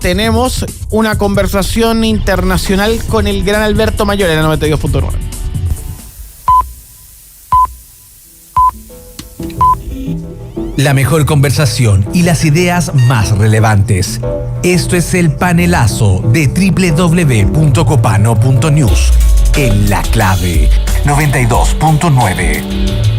Tenemos una conversación internacional con el gran Alberto Mayor en la 92.9. La mejor conversación y las ideas más relevantes. Esto es el panelazo de www.copano.news. En La Clave 92.9.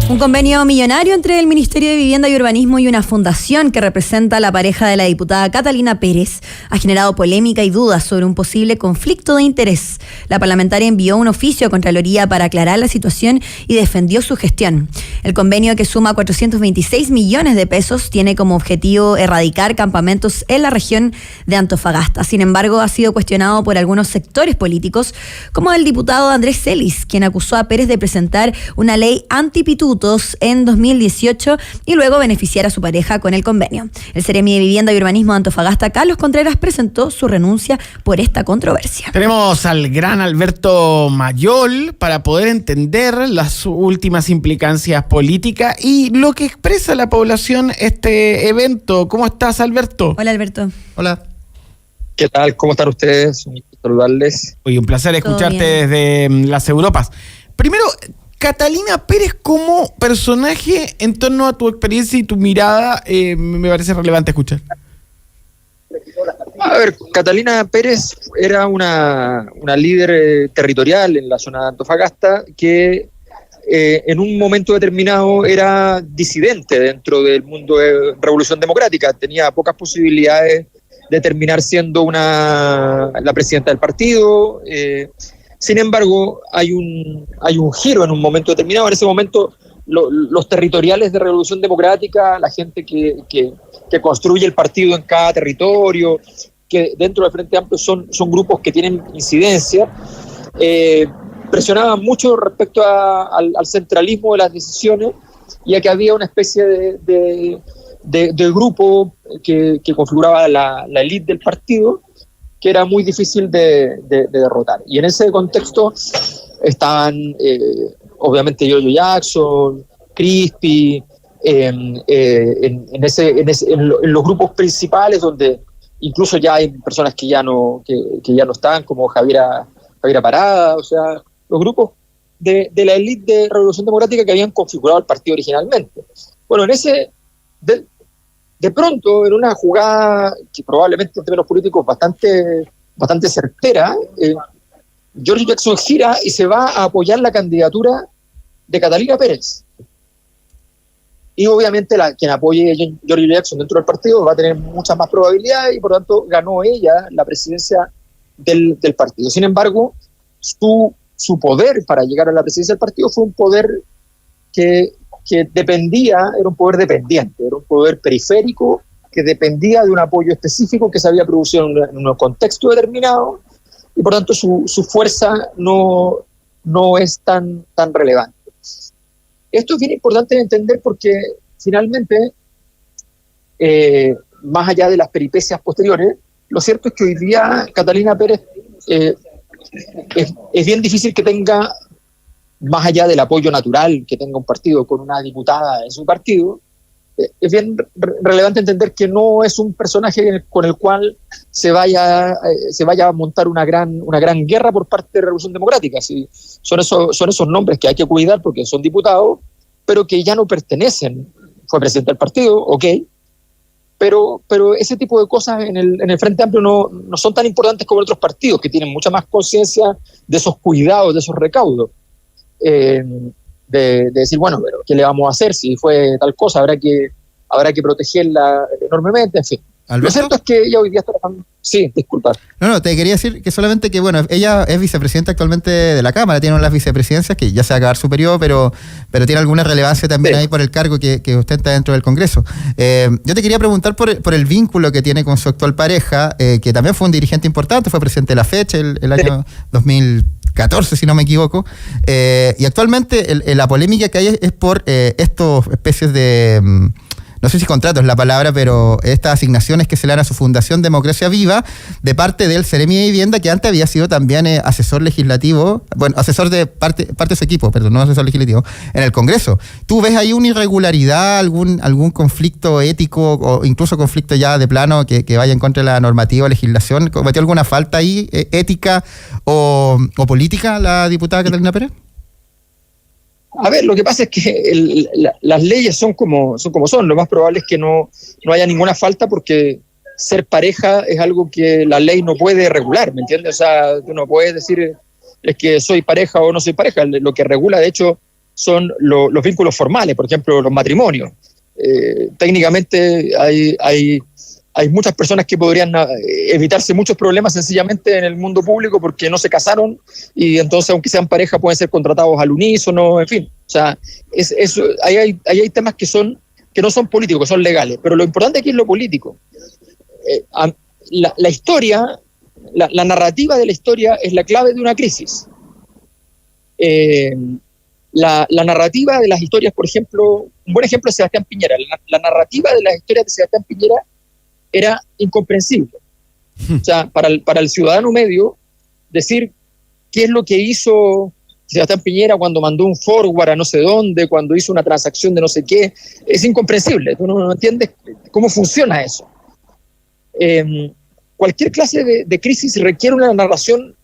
Un convenio millonario entre el Ministerio de Vivienda y Urbanismo y una fundación que representa a la pareja de la diputada Catalina Pérez ha generado polémica y dudas sobre un posible conflicto de interés. La parlamentaria envió un oficio a Contraloría para aclarar la situación y defendió su gestión. El convenio, que suma 426 millones de pesos, tiene como objetivo erradicar campamentos en la región de Antofagasta. Sin embargo, ha sido cuestionado por algunos sectores políticos, como el diputado Andrés Celis, quien acusó a Pérez de presentar una ley antipitutos en 2018 y luego beneficiar a su pareja con el convenio. El Seremi de Vivienda y Urbanismo de Antofagasta, Carlos Contreras, presentó su renuncia por esta controversia. Tenemos al gran Alberto Mayor para poder entender las últimas implicancias políticas y lo que expresa la población este evento. ¿Cómo estás, Alberto? Hola, Alberto. Hola. ¿Qué tal? ¿Cómo están ustedes? Un gusto saludarles. Oye, un placer escucharte desde las Europas. Primero, Catalina Pérez como personaje en torno a tu experiencia y tu mirada, me parece relevante escuchar. A ver, Catalina Pérez era una líder territorial en la zona de Antofagasta que en un momento determinado era disidente dentro del mundo de Revolución Democrática. Tenía pocas posibilidades de terminar siendo la presidenta del partido. Sin embargo, hay un giro en un momento determinado. En ese momento, los territoriales de Revolución Democrática, la gente que construye el partido en cada territorio, que dentro del Frente Amplio son grupos que tienen incidencia, presionaban mucho respecto al centralismo de las decisiones y a que había una especie de grupo que configuraba la élite del partido, que era muy difícil de derrotar. Y en ese contexto estaban, obviamente, Giorgio Jackson, Crispi, en los grupos principales, donde incluso ya hay personas que ya no están, como Javiera Parada, o sea, los grupos de la élite de Revolución Democrática que habían configurado el partido originalmente. Bueno, de pronto, en una jugada que probablemente en términos políticos bastante certera, Giorgio Jackson gira y se va a apoyar la candidatura de Catalina Pérez. Y obviamente quien apoye a Giorgio Jackson dentro del partido va a tener muchas más probabilidades y por lo tanto ganó ella la presidencia del partido. Sin embargo, su poder para llegar a la presidencia del partido fue un poder que era un poder dependiente, era un poder periférico que dependía de un apoyo específico que se había producido en un contexto determinado y por tanto su fuerza no es tan relevante. Esto es bien importante de entender porque finalmente, más allá de las peripecias posteriores, lo cierto es que hoy día Catalina Pérez es bien difícil que tenga, más allá del apoyo natural que tenga un partido con una diputada en su partido, es bien relevante entender que no es un personaje con el cual se vaya a montar una gran guerra por parte de Revolución Democrática. ¿Sí? Son esos nombres que hay que cuidar porque son diputados, pero que ya no pertenecen. Fue presidente del partido, ok, pero ese tipo de cosas en el Frente Amplio no son tan importantes como en otros partidos, que tienen mucha más conciencia de esos cuidados, de esos recaudos. De decir, bueno, pero ¿qué le vamos a hacer? Si fue tal cosa, habrá que protegerla enormemente, en fin. ¿Alberto? Lo cierto es que ella hoy día está trabajando. Sí, disculpa. No, te quería decir que solamente que, bueno, ella es vicepresidenta actualmente de la Cámara, tiene unas vicepresidencias que ya se va a acabar su periodo, pero tiene alguna relevancia también ahí por el cargo que ostenta dentro del Congreso. Yo te quería preguntar por el vínculo que tiene con su actual pareja, que también fue un dirigente importante, fue presidente de la FECH el año 2014, si no me equivoco, y actualmente la polémica que hay es por estos especies de no sé si contrato es la palabra, pero estas asignaciones que se le dan a su Fundación Democracia Viva de parte del Seremi de Vivienda, que antes había sido también asesor legislativo, bueno, asesor de parte de su equipo, perdón, no asesor legislativo, en el Congreso. ¿Tú ves ahí una irregularidad, algún conflicto ético o incluso conflicto ya de plano que vaya en contra de la normativa o legislación? ¿Cometió alguna falta ahí ética o política la diputada Catalina Pérez? A ver, lo que pasa es que las leyes son como son. Lo más probable es que no haya ninguna falta, porque ser pareja es algo que la ley no puede regular, ¿me entiendes? O sea, tú no puedes decir es que soy pareja o no soy pareja. Lo que regula, de hecho, son los vínculos formales, por ejemplo, los matrimonios. Técnicamente hay muchas personas que podrían evitarse muchos problemas sencillamente en el mundo público porque no se casaron, y entonces, aunque sean pareja, pueden ser contratados al unísono, en fin. O sea, ahí hay temas que no son políticos, que son legales, pero lo importante aquí es lo político. La historia, la narrativa de la historia es la clave de una crisis. La narrativa de las historias, por ejemplo, un buen ejemplo es Sebastián Piñera. La narrativa de las historias de Sebastián Piñera era incomprensible. O sea, para el ciudadano medio, decir qué es lo que hizo Sebastián Piñera cuando mandó un forward a no sé dónde, cuando hizo una transacción de no sé qué, es incomprensible. Tú no entiendes cómo funciona eso. Cualquier clase de crisis requiere una narración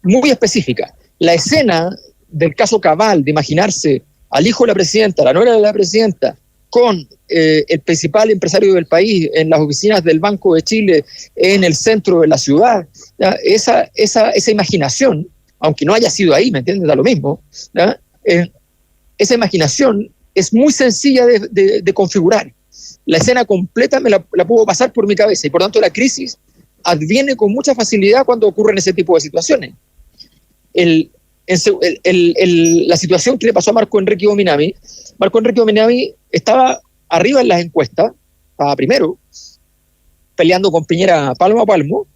muy específica. La escena del caso Cabal, de imaginarse al hijo de la presidenta, la nuera de la presidenta, con el principal empresario del país en las oficinas del Banco de Chile en el centro de la ciudad, ¿ya? Esa imaginación, aunque no haya sido ahí, ¿me entiendes? Da lo mismo, ¿ya? Esa imaginación es muy sencilla de configurar. La escena completa la puedo pasar por mi cabeza, y por tanto la crisis adviene con mucha facilidad cuando ocurren ese tipo de situaciones. La situación que le pasó a Marco Enrique Ominami estaba arriba en las encuestas, estaba primero, peleando con Piñera palmo a palmo,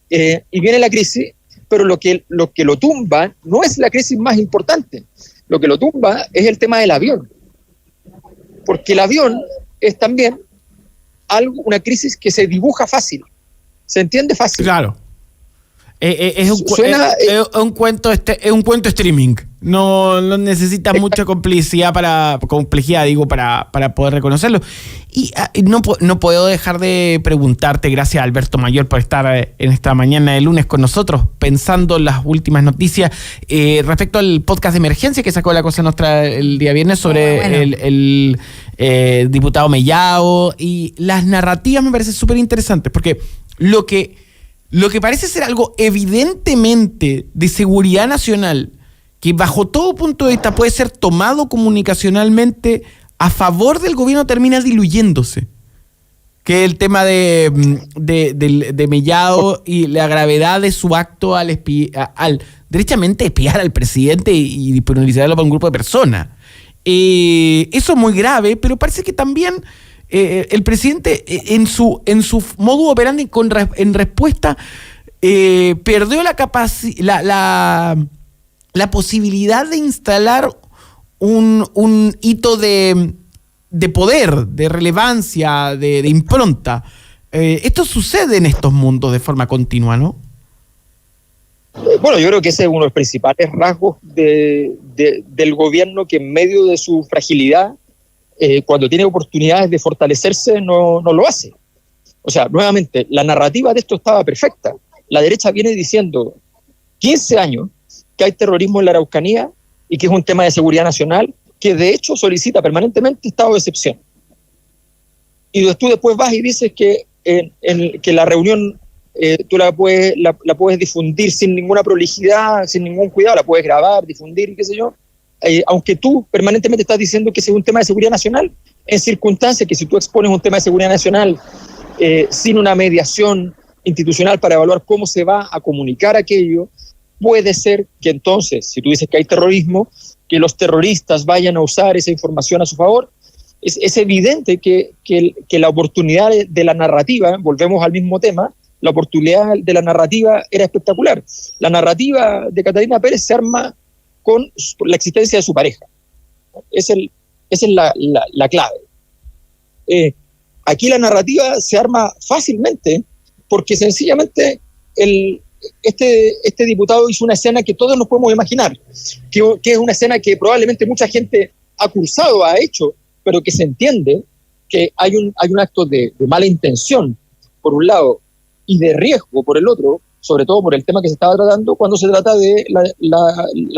y viene la crisis, pero lo que lo tumba no es la crisis más importante. Lo que lo tumba es el tema del avión, porque el avión es también una crisis que se dibuja fácil, se entiende fácil. Claro. Es un cuento streaming. No necesita mucha complejidad para poder reconocerlo. Y no puedo dejar de preguntarte, gracias Alberto Mayor por estar en esta mañana de lunes con nosotros, pensando en las últimas noticias respecto al podcast de emergencia que sacó La Cosa Nostra el día viernes sobre el diputado Mellado, y las narrativas me parecen súper interesantes, porque lo que parece ser algo evidentemente de seguridad nacional, que bajo todo punto de vista puede ser tomado comunicacionalmente a favor del gobierno, termina diluyéndose. Que el tema de Mellado y la gravedad de su acto al derechamente espiar al presidente y disponibilizarlo para un grupo de personas. Eso es muy grave, pero parece que también el presidente en su modo operandi en respuesta perdió la posibilidad de instalar un hito de poder, de relevancia, de impronta. Esto sucede en estos mundos de forma continua, ¿no? Bueno, yo creo que ese es uno de los principales rasgos del gobierno, que en medio de su fragilidad, cuando tiene oportunidades de fortalecerse, no lo hace. O sea, nuevamente, la narrativa de esto estaba perfecta. La derecha viene diciendo 15 años que hay terrorismo en la Araucanía y que es un tema de seguridad nacional, que de hecho solicita permanentemente estado de excepción. Y tú después vas y dices que la reunión tú la puedes difundir sin ninguna prolijidad, sin ningún cuidado, la puedes grabar, difundir y qué sé yo. Aunque tú permanentemente estás diciendo que ese es un tema de seguridad nacional, en circunstancias que si tú expones un tema de seguridad nacional sin una mediación institucional para evaluar cómo se va a comunicar aquello, puede ser que entonces, si tú dices que hay terrorismo, que los terroristas vayan a usar esa información a su favor. Es evidente que la oportunidad de la narrativa, volvemos al mismo tema, la oportunidad de la narrativa era espectacular. La narrativa de Catalina Pérez se arma con la existencia de su pareja. Esa es la clave. aquí la narrativa se arma fácilmente porque sencillamente este diputado hizo una escena que todos nos podemos imaginar, que es una escena que probablemente mucha gente ha cursado, ha hecho, pero que se entiende que hay un acto de mala intención, por un lado, y de riesgo, por el otro, sobre todo por el tema que se estaba tratando. Cuando se trata de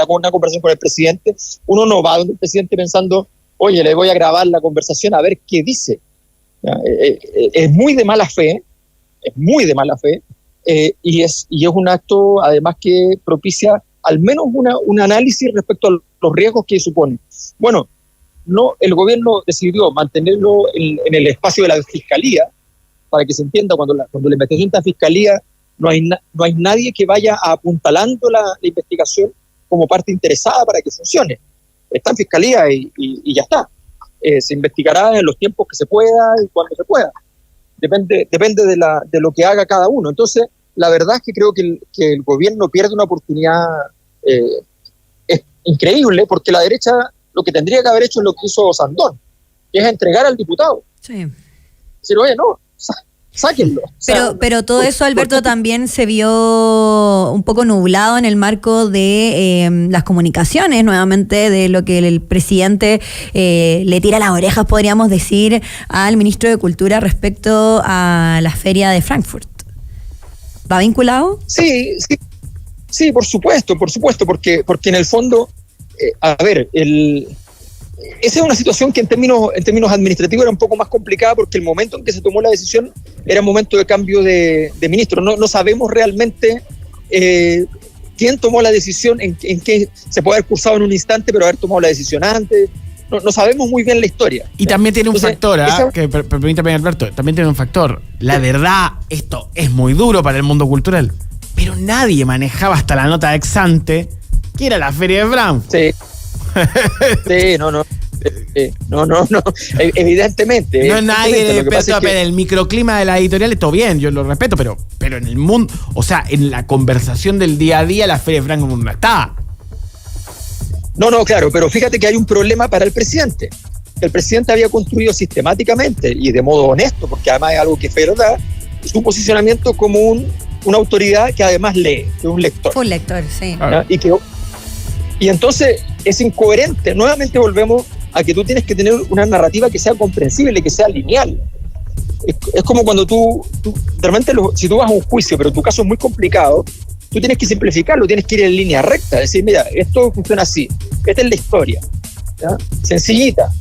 una conversación con el presidente, uno no va donde el presidente pensando, oye, le voy a grabar la conversación a ver qué dice. Es muy de mala fe, y es un acto, además, que propicia al menos un análisis respecto a los riesgos que supone. Bueno, no, el gobierno decidió mantenerlo en el espacio de la fiscalía, para que se entienda, cuando la investigación está en fiscalía, no hay nadie que vaya apuntalando la investigación como parte interesada para que funcione. Está en fiscalía y ya está. Se investigará en los tiempos que se pueda y cuando se pueda. Depende de lo que haga cada uno. Entonces, la verdad es que creo que el gobierno pierde una oportunidad es increíble, porque la derecha lo que tendría que haber hecho es lo que hizo Sandón, que es entregar al diputado. Sí. Decir, oye, no, sáquenlo. Pero todo eso, Alberto, también se vio un poco nublado en el marco de las comunicaciones, nuevamente, de lo que el presidente le tira las orejas, podríamos decir, al ministro de Cultura respecto a la feria de Frankfurt. ¿Va vinculado? Sí, por supuesto, porque en el fondo, esa es una situación que en términos administrativos era un poco más complicada, porque el momento en que se tomó la decisión era un momento de cambio de ministro. No sabemos realmente quién tomó la decisión, en qué se puede haber cursado en un instante, pero haber tomado la decisión antes. No sabemos muy bien la historia. Y también tiene un factor, que permítame, Alberto, también tiene un factor. La verdad, esto es muy duro para el mundo cultural, pero nadie manejaba hasta la nota ex ante que era la feria de Frankfurt. Sí, no, evidentemente. No es nadie experto, pero el microclima de la editorial, todo bien, yo lo respeto, pero en el mundo, o sea, en la conversación del día a día, la feria de Frankfurt no está. No, claro, pero fíjate que hay un problema para el presidente. El presidente había construido sistemáticamente y de modo honesto, porque además es algo que es verdad, su posicionamiento como una autoridad que además lee, que es un lector. Fue un lector, sí. Y entonces es incoherente. Nuevamente volvemos a que tú tienes que tener una narrativa que sea comprensible, que sea lineal. Es como cuando tú realmente, si tú vas a un juicio, pero tu caso es muy complicado, tú tienes que simplificarlo, tienes que ir en línea recta, decir, mira, esto funciona así, esta es la historia, ¿ya? Sencillita.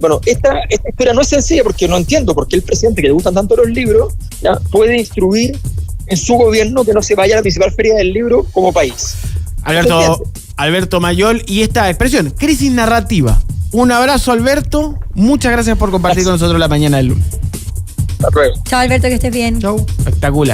Bueno, esta historia no es sencilla, porque no entiendo por qué el presidente, que le gustan tanto los libros, ¿ya?, puede instruir en su gobierno que no se vaya a la principal feria del libro como país. Alberto Mayol, y esta expresión, crisis narrativa. Un abrazo, Alberto, muchas gracias por compartir con nosotros la mañana del lunes. Hasta luego. Chao, Alberto, que estés bien. Chau, espectacular.